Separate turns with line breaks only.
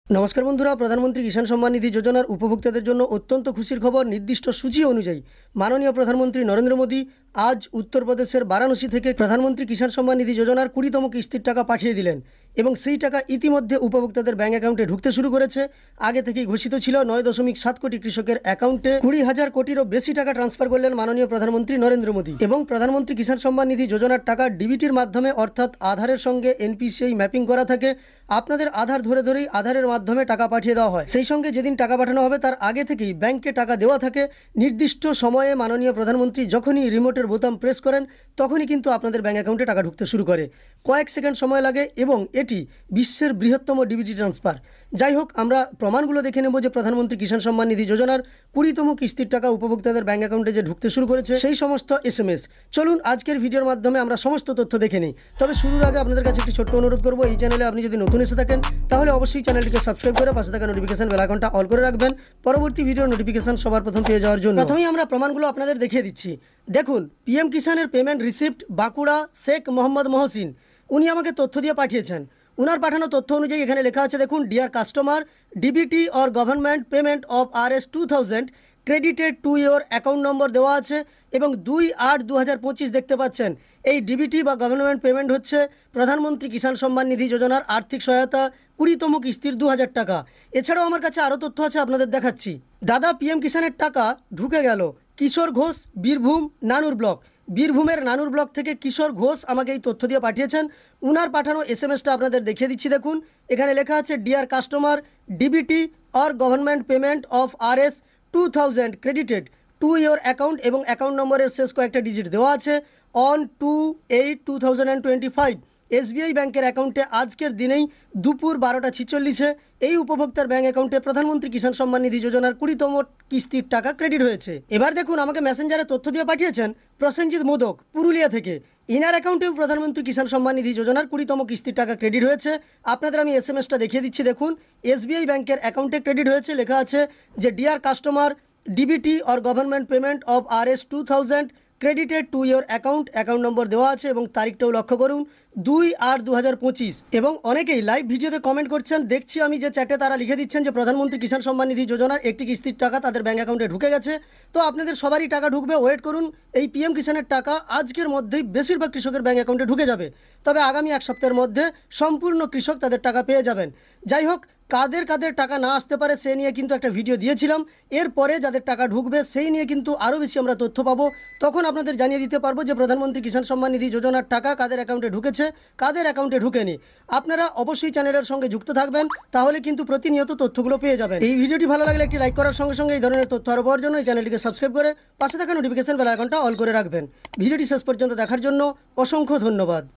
নমস্কার বন্ধুরা, প্রধানমন্ত্রী কিষাণ সম্মান নিধি যোজনার উপভোক্তাদের জন্য অত্যন্ত খুশির খবর। নির্দিষ্ট সূচি অনুযায়ী মাননীয় প্রধানমন্ত্রী নরেন্দ্র মোদী আজ উত্তরপ্রদেশের বারাণসী থেকে প্রধানমন্ত্রী কিষাণ সম্মান নিধি যোজনার 20তম কিস্তির টাকা পাঠিয়ে দিলেন এবং সেই টাকা ইতিমধ্যে উপভোক্তাদের ব্যাঙ্ক অ্যাকাউন্টে ঢুকতে শুরু করেছে। আগে থেকেই ঘোষিত ছিল 9.7 কোটি কৃষকের অ্যাকাউন্টে 20,000 কোটিরও বেশি টাকা ট্রান্সফার করলেন মাননীয় প্রধানমন্ত্রী নরেন্দ্র মোদী। এবং প্রধানমন্ত্রী কিষাণ সম্মান নিধি যোজনার টাকা ডিবিটির মাধ্যমে অর্থাৎ আধারের সঙ্গে এনপিসিআই ম্যাপিং করা থাকে। আপনাদের আধার ধরেই আধারের মাধ্যমে টাকা পাঠিয়ে দেওয়া হয়। সেই সঙ্গে যেদিন টাকা পাঠানো হবে তার আগে থেকেই ব্যাংকে টাকা দেওয়া থাকে। নির্দিষ্ট সময়ে মাননীয় প্রধানমন্ত্রী যখনই রিমোটের বোতাম প্রেস করেন তখনই কিন্তু আপনাদের ব্যাঙ্ক অ্যাকাউন্টে টাকা ঢুকতে শুরু করে। কয়েক সেকেন্ড সময় লাগে এবং এটি বিশ্বের বৃহত্তম ডিবিটি ট্রান্সফার। যাই হোক, আমরা প্রমাণগুলো দেখে নেব যে প্রধানমন্ত্রী কিষাণ সম্মান নিধি যোজনার 20তম কিস্তির টাকা উপভোক্তাদের ব্যাঙ্ক অ্যাকাউন্টে যে ঢুকতে শুরু করেছে সেই সমস্ত SMS। চলুন আজকের ভিডিওর মাধ্যমে আমরা সমস্ত তথ্য দেখে নিই। তবে শুরুর আগে আপনাদের কাছে একটি ছোট্ট অনুরোধ করব, এই চ্যানেলে আপনি যদি নতুন এসে থাকেন তাহলে অবশ্যই চ্যানেলটিকে সাবস্ক্রাইব করে পাশে থাকা নোটিফিকেশন বেল আইকনটা অল করে রাখবেন পরবর্তী ভিডিওর নোটিফিকেশন সবার প্রথম পেয়ে যাওয়ার জন্য। প্রথমেই আমরা প্রমাণগুলো আপনাদের দেখিয়ে দিচ্ছি। দেখুন, পিএম কিষাণের পেমেন্ট রিসিপ্ট বাঁকুড়া শেখ মোহাম্মদ মহসিন, উনি আমাকে তথ্য দিয়ে পাঠিয়েছেন। উনার পাঠানো তথ্য অনুযায়ী এখানে লেখা আছে, দেখুন, deer customer, DBT or government payment of RS 2000 credited to your account number দেওয়া আছে এবং 2/8/2025 দেখতে পাচ্ছেন। এই ডিবিটি বা গভর্নমেন্ট পেমেন্ট হচ্ছে প্রধানমন্ত্রী কিষাণ সম্মান নিধি যোজনার আর্থিক সহায়তা 20তম কিস্তির 2000 টাকা। এছাড়াও আমার কাছে আরও তথ্য আছে, আপনাদের দেখাচ্ছি। দাদা, পিএম কিষাণের টাকা ঢুকে গেল। কিশোর ঘোষ, বীরভূম নানুর ব্লক। বীরভূমের নানুর ব্লক থেকে কিশোর ঘোষ আমাকে এই তথ্য দিয়ে পাঠিয়েছেন। উনার পাঠানো SMSটা আপনাদের দেখিয়ে দিচ্ছি। দেখুন, এখানে লেখা আছে, deer customer, DBT or government payment of RS 2000 credited to your account এবং অ্যাকাউন্ট নম্বরের শেষ কয়েকটা ডিজিট দেওয়া আছে অন 2/8/2025 SBI ব্যাংকের অ্যাকাউন্টে আজকের দিনেই দুপুর 12:46 এই উপভোক্তার ব্যাংক অ্যাকাউন্টে প্রধানমন্ত্রী কিষাণ সম্মান নিধি যোজনার 20তম কিস্তির টাকা ক্রেডিট হয়েছে। এবার দেখুন, আমাকে মেসেঞ্জারে তথ্য দিয়ে পাঠিয়েছেন প্রসেনজিৎ মোদক পুরুলিয়া থেকে। ইনার অ্যাকাউন্টেও প্রধানমন্ত্রী কিষাণ সম্মান নিধি যোজনার 20তম কিস্তির টাকা ক্রেডিট হয়েছে। আপনাদের আমি SMSটা দেখিয়ে দিচ্ছি। দেখুন, SBI ব্যাংকের অ্যাকাউন্টে ক্রেডিট হয়েছে। লেখা আছে যে, deer customer, DBT or government payment of RS 2000 credited to your account, account number দেওয়া আছে এবং তারিখটাও লক্ষ্য করুন 2/8/2025। এবং অনেকেই লাইভ ভিডিওতে কমেন্ট করছেন, দেখছি আমি যে চ্যাটে তারা লিখে দিচ্ছেন যে প্রধানমন্ত্রী কিষাণ সম্মান নিধি যোজনার একটি কিস্তির টাকা তাদের ব্যাঙ্ক অ্যাকাউন্টে ঢুকে গেছে। তো আপনাদের সবারই টাকা ঢুকবে, ওয়েট করুন। এই পিএম কিষাণের টাকা আজকের মধ্যেই বেশিরভাগ কৃষকের ব্যাঙ্ক অ্যাকাউন্টে ঢুকে যাবে। তবে আগামী এক সপ্তাহের মধ্যে সম্পূর্ণ কৃষক তাদের টাকা পেয়ে যাবেন। যাই হোক, কাদের কাদের টাকা না আসতে পারে সে নিয়ে কিন্তু একটা ভিডিও দিয়েছিলাম। এরপরে যাদের টাকা ঢুকবে সেই নিয়ে কিন্তু আরও বেশি আমরা তথ্য পাবো। তখন আপনাদের জানিয়ে দিতে পারবো যে প্রধানমন্ত্রী কিষাণ সম্মান নিধি যোজনার টাকা কাদের অ্যাকাউন্টে ঢুকেছে, কাদের অ্যাকাউন্টে ঢুকেনি। আপনারা অবশ্যই চ্যানেলের সঙ্গে যুক্ত থাকবেন, তাহলে কিন্তু প্রতিনিয়ত তথ্যগুলো পেয়ে যাবেন। এই ভিডিওটি ভালো লাগলে একটি লাইক করার সঙ্গে সঙ্গে এই ধরনের তথ্য আরও পাওয়ার জন্য এই চ্যানেলটিকে সাবস্ক্রাইব করে পাশে থাকা নোটিফিকেশন বেল আইকনটা অল করে রাখবেন। ভিডিওটি শেষ পর্যন্ত দেখার জন্য অসংখ্য ধন্যবাদ।